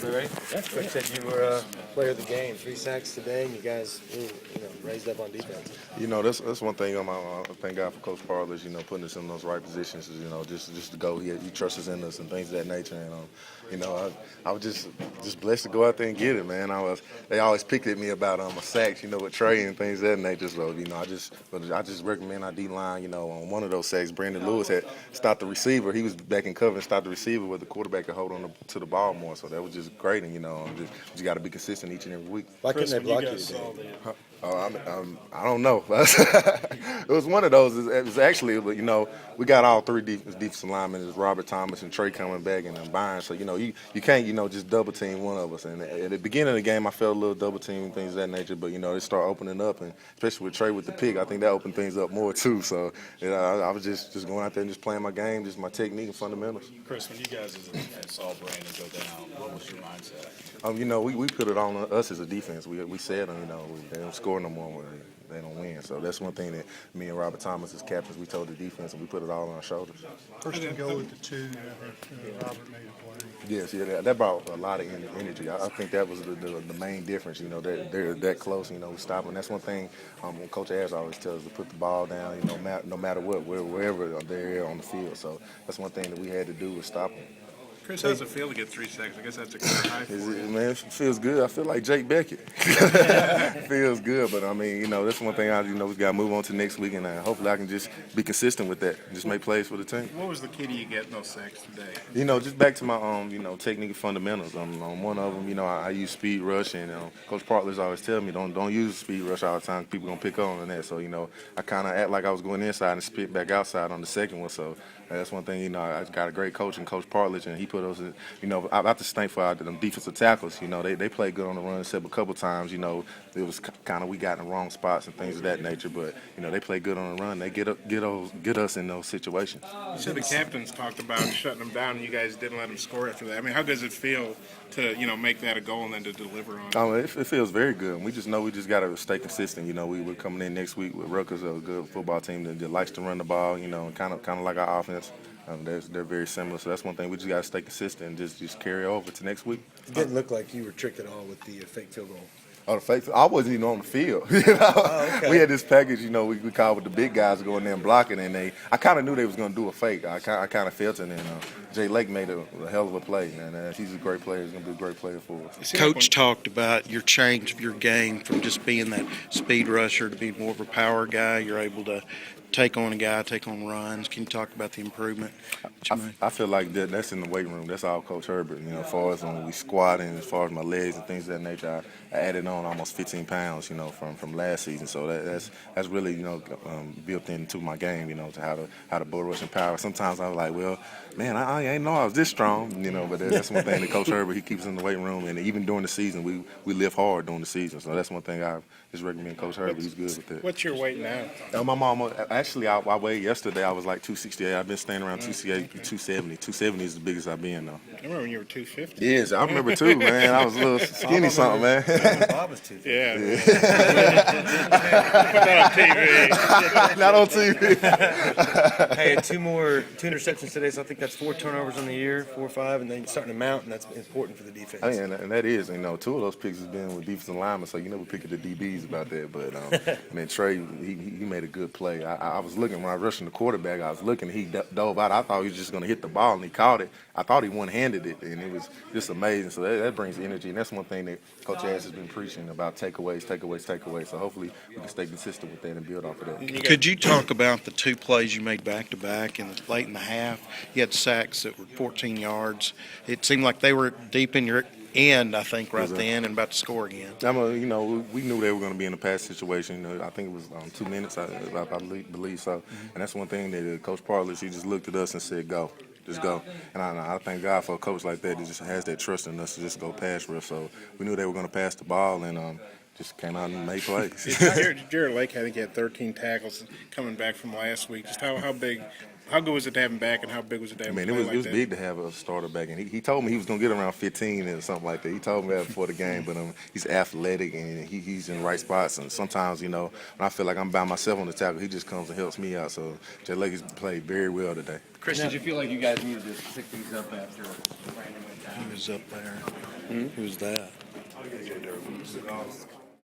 ready? Yeah. Coach said you were player of the game. 3 sacks today, and you guys really, raised up on defense. That's one thing. Thank God for Coach Parlers. Putting us in those right positions. Just to go. He trusts us in us and things of that nature. And I was just blessed to go out there and get it, man. They always picked at me about my sacks, with Trey and things of that nature. So I just recommend our D line. On one of those sacks, Brandon Lewis had stopped the receiver. He was back in cover and stopped the receiver, where the quarterback could hold on to the ball more. So that was just great. And you got to be consistent each and every week. Why couldn't they block you today? I don't know. It was one of those. It was actually, we got all three defensive linemen. It's Robert Thomas and Trey coming back and then Byron. So, you can't, just double team one of us. And at the beginning of the game, I felt a little double team and things of that nature. But, they start opening up, and especially with Trey with the pick, I think that opened things up more too. So, I was just going out there and just playing my game, just my technique and fundamentals. Chris, when you guys saw Brandon go down, what was your mindset? We put it on us as a defense. We said, they don't score no more when they don't win. So that's one thing that me and Robert Thomas as captains, we told the defense, and we put it all on our shoulders. First and goal with the two, Robert made a play. Yes, that brought a lot of energy. I think that was the main difference. They're that close. We stop them. That's one thing. Coach Ayers always tells us to put the ball down. No matter what, wherever they're on the field. So that's one thing that we had to do was stop them. Chris, how does it feel to get 3 sacks? I guess that's a career high for you. Man, it feels good. I feel like Jake Beckett. Feels good, but that's one thing we got to move on to next week, and hopefully I can just be consistent with that, just make plays for the team. What was the key to you getting those sacks today? Just back to my technique and fundamentals. On one of them, I use speed rush, and Coach Partlers always tell me don't use speed rush all the time. People gonna pick on that. So I kind of act like I was going inside and spit back outside on the second one. So that's one thing. I got a great coach in Coach Partledge, and he put us. I have to thank for them defensive tackles. They played good on the run, except a couple times. It was kind of we got in the wrong spots and things of that nature. But they play good on the run. They get us in those situations. You said the captains talked about shutting them down, and you guys didn't let them score after that. I mean, how does it feel to make that a goal and then to deliver on it? It feels very good. We just got to stay consistent. We're coming in next week with Rutgers, a good football team that likes to run the ball. Kind of like our offense. They're very similar, so that's one thing. We just got to stay consistent and just carry over to next week. It didn't look like you were tricked at all with the fake field goal. Oh, the fake! I wasn't even on the field. Oh, okay. We had this package, we called with the big guys going there and blocking, and I kind of knew they was going to do a fake. I kind of felt it, and Jay Lake made a hell of a play, and he's a great player. He's going to be a great player for us. Coach talked about your change of your game from just being that speed rusher to be more of a power guy. You're able to take on a guy, take on runs. Can you talk about the improvement that you made? I feel like that's in the weight room. That's all Coach Herbert. As far as when we squat and as far as my legs and things of that nature, I added on almost 15 pounds, from last season. So that's really, built into my game, to how to bull rush and power. Sometimes I'm like, well, man, I ain't know I was this strong, but that's one thing that Coach Herbert, he keeps us in the weight room. And even during the season, we live hard during the season. So that's one thing I just recommend Coach Herbert. He's good with that. What's your weight now? My mom, actually, I weighed yesterday. I was like 268. I've been staying around 268, 270. 270 is the biggest I've been, though. I remember when you were 250. Yes, I remember too, man. I was a little skinny something, man. Bob was 250. Yeah. Put that on TV. Not on TV. Hey, two interceptions today, so I think that's 4 turnovers on the year, 4 or 5, and then starting to mount, and that's important for the defense. And that is, 2 of those picks has been with defensive linemen, so you never pick at the DBs about that. But man, Trey, he made a good play. I was looking when I was rushing the quarterback. I was looking, he dove out. I thought he was just going to hit the ball, and he caught it. I thought he one-handed it, and it was just amazing. So that brings energy, and that's one thing that Coach Ash has been preaching about: takeaways. So hopefully we can stay consistent with that and build off of that. Could you talk about the 2 plays you made back-to-back late in the half? You had sacks that were 14 yards. It seemed like they were deep in your end, I think, right then, and about to score again. We knew they were going to be in a pass situation. I think it was 2 minutes, I believe so. And that's one thing that Coach Partless, he just looked at us and said, go. Just go. And I thank God for a coach like that just has that trust in us to just go pass rush. So we knew they were going to pass the ball, and just came out and made plays. Jared Lake, I think, had 13 tackles coming back from last week. Just how good was it to have him back, and how big was it to have him back? It was big to have a starter back, and he told me he was going to get around 15 or something like that. He told me that before the game, but he's athletic, and he's in the right spots. And sometimes, when I feel like I'm by myself on the tackle, he just comes and helps me out. So Jared Lake has played very well today. Chris, did you feel like you guys needed to pick things up after Brandon went down? He was up there. Who's that?